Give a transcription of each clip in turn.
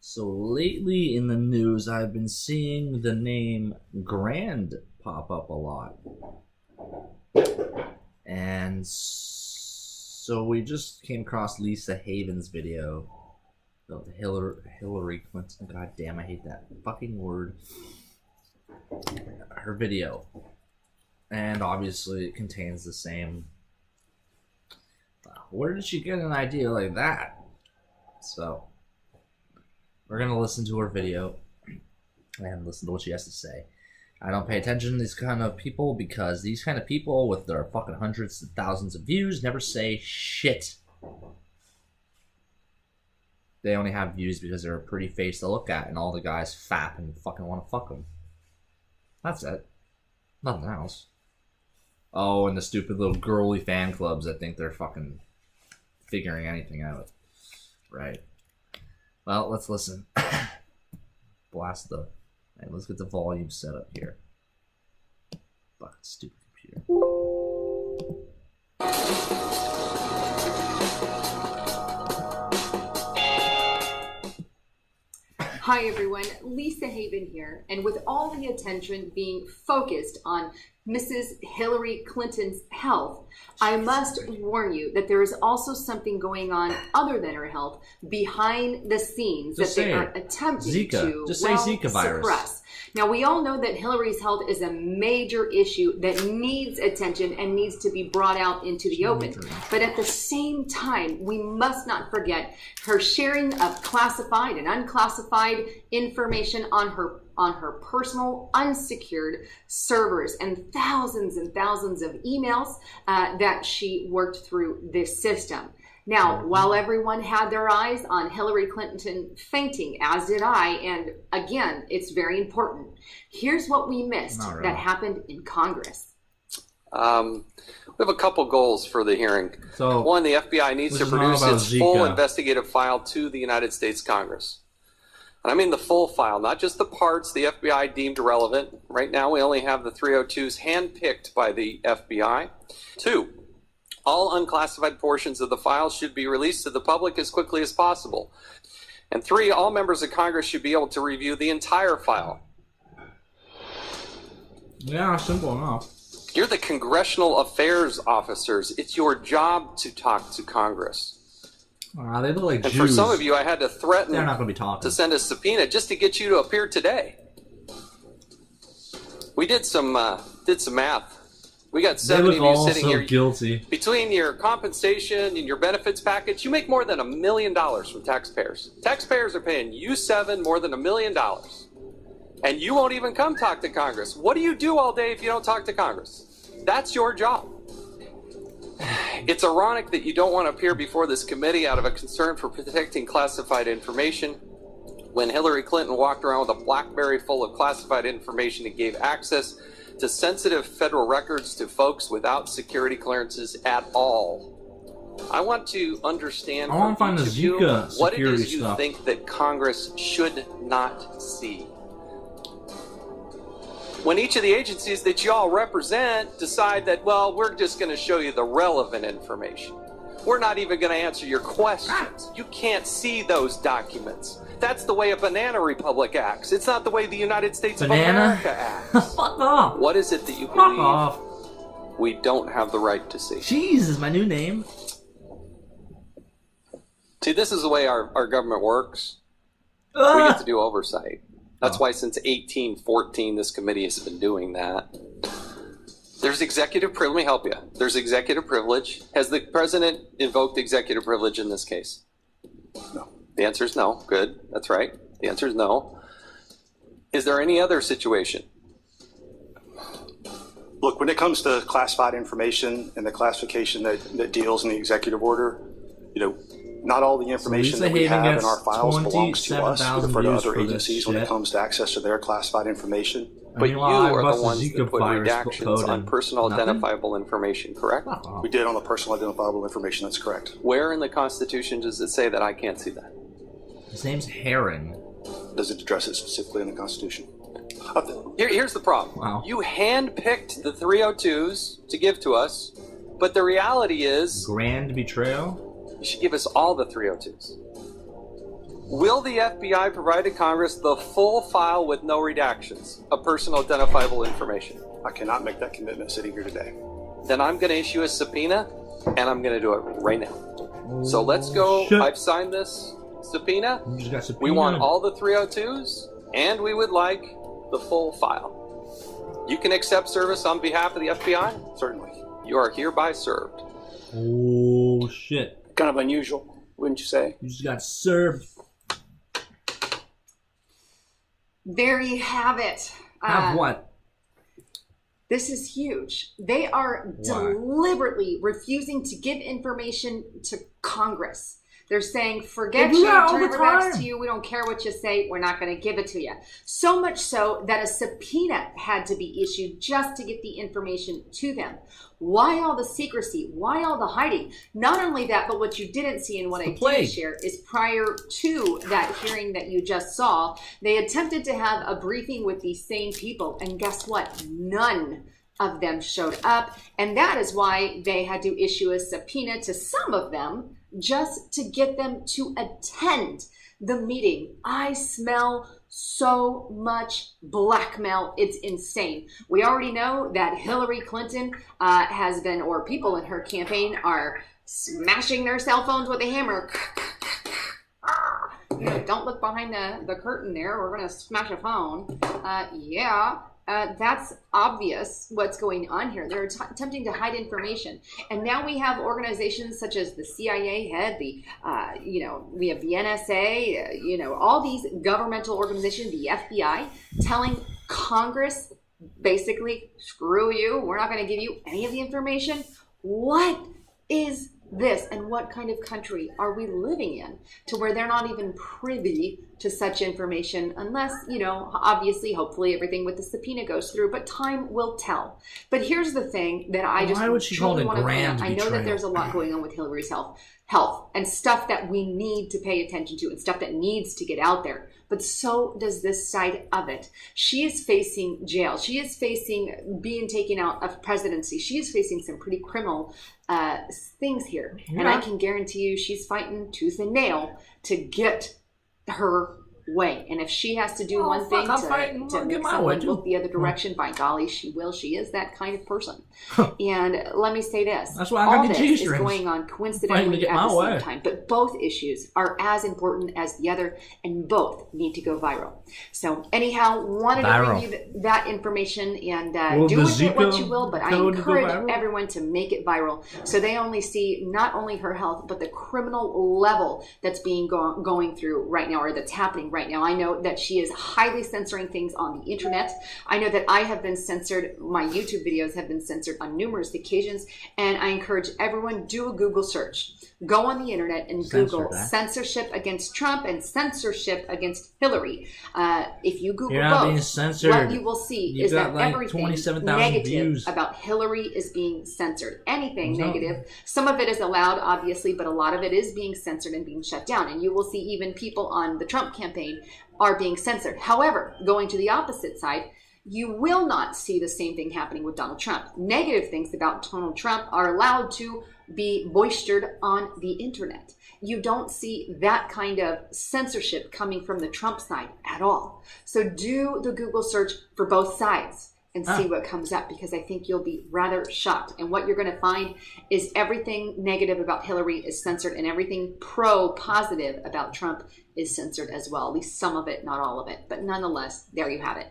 So lately in the news, I've been seeing the name Grand pop up a lot. And so we just came across Lisa Haven's video. The Hillary Clinton. God damn, I hate that fucking word. Her video. And obviously it contains the same. Where did she get an idea like that? So we're going to listen to her video and listen to what she has to say. I don't pay attention to these kind of people because these kind of people with their fucking hundreds of thousands of views never say shit. They only have views because they're a pretty face to look at and all the guys fap and fucking want to fuck them. That's it. Nothing else. Oh, and the stupid little girly fan clubs that think they're fucking figuring anything out. Right. Well, let's listen. Blast the... Right, let's get the volume set up here. Fucking stupid computer. Hi everyone, Lisa Haven here, and with all the attention being focused on Mrs. Hillary Clinton's health, I must warn you that there is also something going on other than her health behind the scenes that they are attempting to suppress. Now, we all know that Hillary's health is a major issue that needs attention and needs to be brought out into the open. But at the same time, we must not forget her sharing of classified and unclassified information on her personal unsecured servers and thousands of emails that she worked through this system. Now, while everyone had their eyes on Hillary Clinton fainting, as did I, and again, it's very important. Here's what we missed that happened in Congress. We have a couple goals for the hearing. So, one, the FBI needs to produce its full investigative file to the United States Congress. And I mean the full file, not just the parts the FBI deemed relevant. Right now, we only have the 302s handpicked by the FBI. Two, all unclassified portions of the file should be released to the public as quickly as possible. And three, all members of Congress should be able to review the entire file. Yeah, simple enough. You're the congressional affairs officers. It's your job to talk to Congress. They look like and Jews. For some of you, I had to threaten They're not going to be talking. to send a subpoena just to get you to appear today. We did some math. We got 70 of you sitting here. Guilty. Between your compensation and your benefits package, you make more than $1 million from taxpayers. Taxpayers are paying you more than $1 million. And you won't even come talk to Congress. What do you do all day if you don't talk to Congress? That's your job. It's ironic that you don't want to appear before this committee out of a concern for protecting classified information. When Hillary Clinton walked around with a BlackBerry full of classified information and gave access to sensitive federal records to folks without security clearances at all. I want to understand from each of you what it is you think that Congress should not see. When each of the agencies that you all represent decide that, well, we're just going to show you the relevant information. We're not even going to answer your questions. You can't see those documents. That's the way a banana republic acts. It's not the way the United States of America acts. Fuck off. What is it that you believe we don't have the right to see? Cheese is my new name. See, this is the way our government works. We get to do oversight. That's why since 1814 this committee has been doing that. There's executive privilege. Let me help you. There's executive privilege. Has the president invoked executive privilege in this case? No. The answer is no. Good. That's right. The answer is no. Is there any other situation? Look, when it comes to classified information and the classification that deals in the executive order, not all the information that we have in our files belongs to us. We refer to other agencies when it comes to access to their classified information. But you are the ones that put redactions on personal identifiable information, correct? We did on the personal identifiable information, that's correct. Where in the Constitution does it say that I can't see that? His name's Heron. Does it address it specifically in the Constitution? Here's the problem. Wow. You handpicked the 302s to give to us, but the reality is... Grand Betrayal? You should give us all the 302s. Will the FBI provide to Congress the full file with no redactions of personal identifiable information? I cannot make that commitment sitting here today. Then I'm going to issue a subpoena, and I'm going to do it right now. So let's go. Shit. I've signed this subpoena. You just got subpoenaed. We want all the 302s, and we would like the full file. You can accept service on behalf of the FBI? Certainly. You are hereby served. Oh, shit. Kind of unusual, wouldn't you say? You just got served. There you have it. Have what? This is huge. They are deliberately refusing to give information to Congress. They're saying, forget you, turn our backs to you, we don't care what you say, we're not going to give it to you. So much so that a subpoena had to be issued just to get the information to them. Why all the secrecy? Why all the hiding? Not only that, but what you didn't see and what I did share is prior to that hearing that you just saw, they attempted to have a briefing with these same people. And guess what? None of them showed up. And that is why they had to issue a subpoena to some of them just to get them to attend the meeting. I smell so much blackmail. It's insane. We already know that Hillary Clinton has been, or people in her campaign are smashing their cell phones with a hammer. Don't look behind the curtain there. We're going to smash a phone. That's obvious what's going on here. They're attempting to hide information. And now we have organizations such as the CIA head, we have the NSA, all these governmental organizations, the FBI, telling Congress, basically, screw you, we're not going to give you any of the information. What is this, and what kind of country are we living in to where they're not even privy to such information unless, obviously, hopefully everything with the subpoena goes through, but time will tell. But here's the thing that I just truly want to point out. I know that there's a lot going on with Hillary's health and stuff that we need to pay attention to and stuff that needs to get out there. But so does this side of it. She is facing jail. She is facing being taken out of presidency. She is facing some pretty criminal things here. Yeah. And I can guarantee you she's fighting tooth and nail to get her way. And if she has to do one thing to make someone look the other direction, by golly, she will. She is that kind of person. And let me say this. That's why I got all the this is going on coincidentally at the same time. But both issues are as important as the other, and both need to go viral. So anyhow, wanted to bring you that information, and do with it what you will, but I encourage everyone to make it viral so they only see not only her health, but the criminal level that's being going through right now, or that's happening right now. I know that she is highly censoring things on the internet. I know that I have been censored. My YouTube videos have been censored on numerous occasions. And I encourage everyone, do a Google search. Go on the internet and Google censorship against Trump and censorship against Hillary. If you Google both, what you will see is that everything negative about Hillary is being censored. Anything negative, some of it is allowed, obviously, but a lot of it is being censored and being shut down. And you will see even people on the Trump campaign are being censored. However, going to the opposite side, you will not see the same thing happening with Donald Trump. Negative things about Donald Trump are allowed to be boistered on the internet. You don't see that kind of censorship coming from the Trump side at all. So do the Google search for both sides and see what comes up, because I think you'll be rather shocked. And what you're going to find is everything negative about Hillary is censored, and everything positive about Trump is censored as well. At least some of it, not all of it. But nonetheless, there you have it.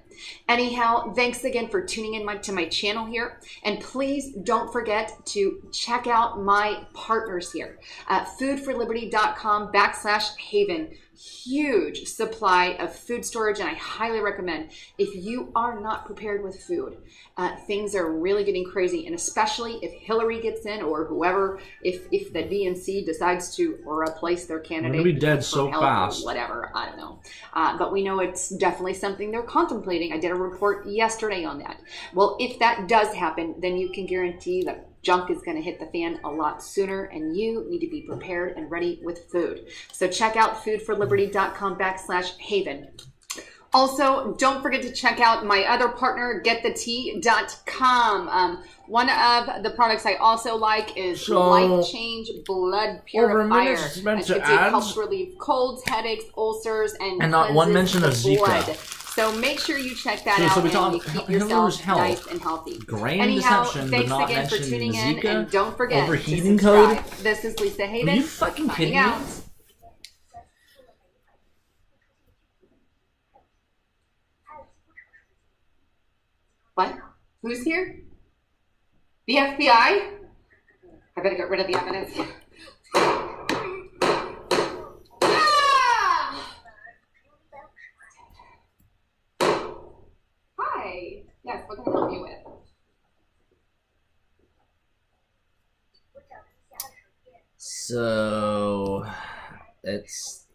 Anyhow, thanks again for tuning in to my channel here. And please don't forget to check out my partners here at foodforliberty.com/haven. Huge supply of food storage, and I highly recommend, if you are not prepared with food, things are really getting crazy, and especially if Hillary gets in, or whoever, if the DNC decides to replace their candidate. We're gonna be dead so fast. Whatever, I don't know. But we know it's definitely something they're contemplating. I did a report yesterday on that. Well, if that does happen, then you can guarantee that junk is going to hit the fan a lot sooner, and you need to be prepared and ready with food. So check out foodforliberty.com/haven. Also, don't forget to check out my other partner, getthetea.com. One of the products I also like is Life Change Blood Purifier. It helps relieve colds, headaches, ulcers, and not one mention of Zika. Blood. So make sure you check that out and you keep yourself nice and healthy. Anyhow, thanks again for tuning in, Zika, and don't forget to overheating subscribe. code. This is Lisa Haven. Are you fucking kidding out. me? What? Who's here? The FBI? I better get rid of the evidence. Hi. Yes, what can I help you with? So that's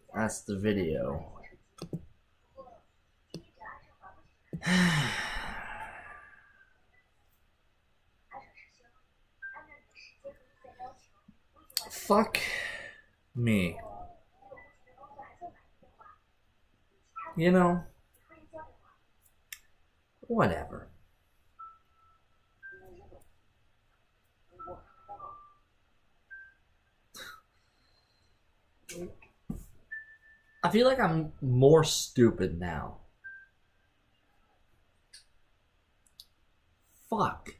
the video. Fuck me. You know, whatever. I feel like I'm more stupid now. Fuck.